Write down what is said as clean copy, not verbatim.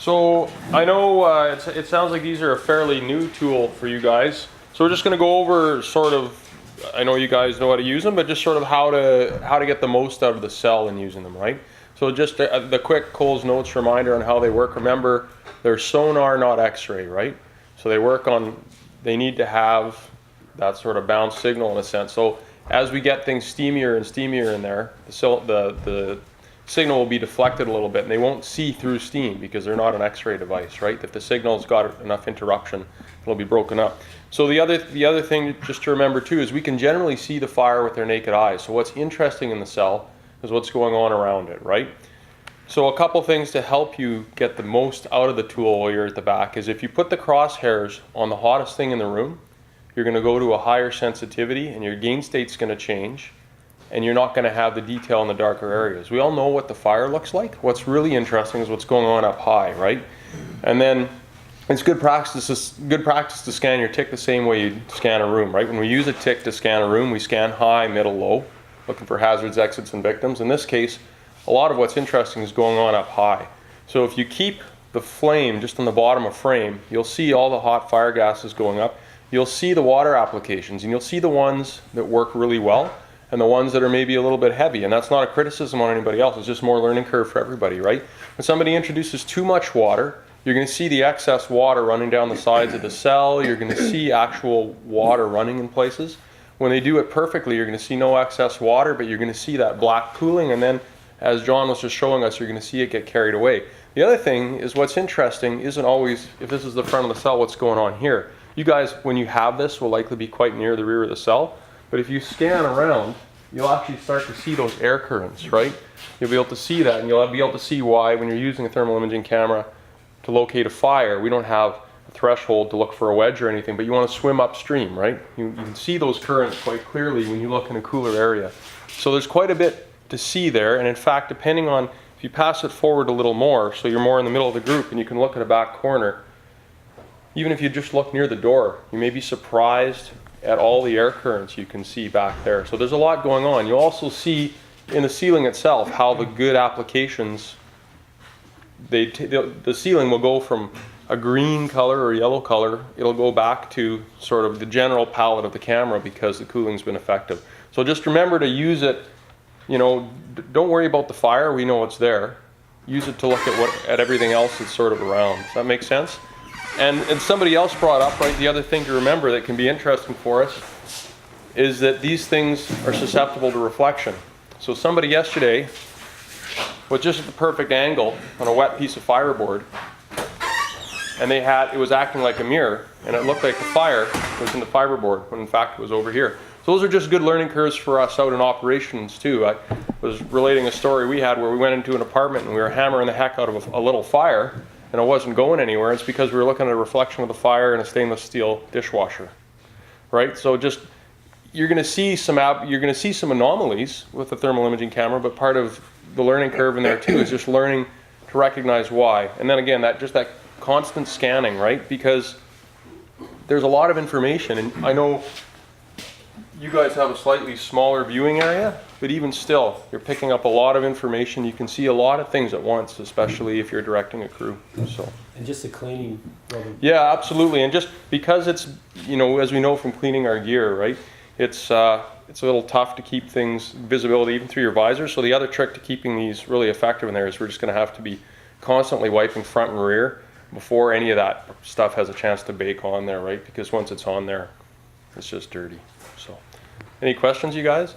So I know it sounds like these are a fairly new tool for you guys. So we're just going to go over sort of, I know you guys know how to use them, but just sort of how to get the most out of the cell in using them, right? So just the quick Cole's Notes reminder on how they work. Remember, they're sonar, not X-ray, right? So they need to have that sort of bounce signal in a sense. So as we get things steamier and steamier in there, the signal will be deflected a little bit, and they won't see through steam because they're not an X-ray device, right? If the signal's got enough interruption, it'll be broken up. So the other thing just to remember too is we can generally see the fire with our naked eyes. So what's interesting in the cell is what's going on around it, right? So a couple things to help you get the most out of the tool while you're at the back is if you put the crosshairs on the hottest thing in the room, you're going to go to a higher sensitivity and your gain state's going to change, and you're not going to have the detail in the darker areas. We all know what the fire looks like. What's really interesting is what's going on up high, right? And then it's good practice to scan your TIC the same way you scan a room, right? When we use a TIC to scan a room, we scan high, middle, low, looking for hazards, exits, and victims. In this case, a lot of what's interesting is going on up high. So if you keep the flame just on the bottom of frame, you'll see all the hot fire gases going up. You'll see the water applications, and you'll see the ones that work really well and the ones that are maybe a little bit heavy. And that's not a criticism on anybody else. It's just more learning curve for everybody, right? When somebody introduces too much water, you're going to see the excess water running down the sides of the cell. You're going to see actual water running in places. When they do it perfectly, you're going to see no excess water, but you're going to see that black pooling, and then as John was just showing us, you're going to see it get carried away. The other thing is what's interesting isn't always, if this is the front of the cell, what's going on here. You guys, when you have this, will likely be quite near the rear of the cell. But if you scan around, you'll actually start to see those air currents, right? You'll be able to see that, and you'll be able to see why when you're using a thermal imaging camera to locate a fire, we don't have a threshold to look for a wedge or anything, but you want to swim upstream, right? You can see those currents quite clearly when you look in a cooler area. So there's quite a bit to see there, and in fact, depending on, if you pass it forward a little more, so you're more in the middle of the group and you can look at a back corner, even if you just look near the door, you may be surprised at all the air currents you can see back there. So there's a lot going on. You'll also see in the ceiling itself how the good applications, the ceiling will go from a green color or yellow color, it'll go back to sort of the general palette of the camera because the cooling's been effective. So just remember to use it, you know, don't worry about the fire, we know it's there. Use it to look at everything else that's sort of around. Does that make sense? And somebody else brought up, right, the other thing to remember that can be interesting for us is that these things are susceptible to reflection. So somebody yesterday was just at the perfect angle on a wet piece of fiberboard, and it was acting like a mirror, and it looked like the fire was in the fiberboard when in fact it was over here. So those are just good learning curves for us out in operations too. I was relating a story we had where we went into an apartment and we were hammering the heck out of a little fire, and it wasn't going anywhere. It's because we were looking at a reflection of the fire in a stainless steel dishwasher, right? So just you're going to see some anomalies with the thermal imaging camera, but part of the learning curve in there too is just learning to recognize why. And then again, that constant scanning, right? Because there's a lot of information, and I know you guys have a slightly smaller viewing area, but even still, you're picking up a lot of information. You can see a lot of things at once, especially if you're directing a crew. So. And just the cleaning. Yeah, absolutely. And just because it's, you know, as we know from cleaning our gear, right? It's a little tough to keep things visibility even through your visor. So the other trick to keeping these really effective in there is we're just going to have to be constantly wiping front and rear before any of that stuff has a chance to bake on there, right? Because once it's on there, it's just dirty. So, any questions, you guys?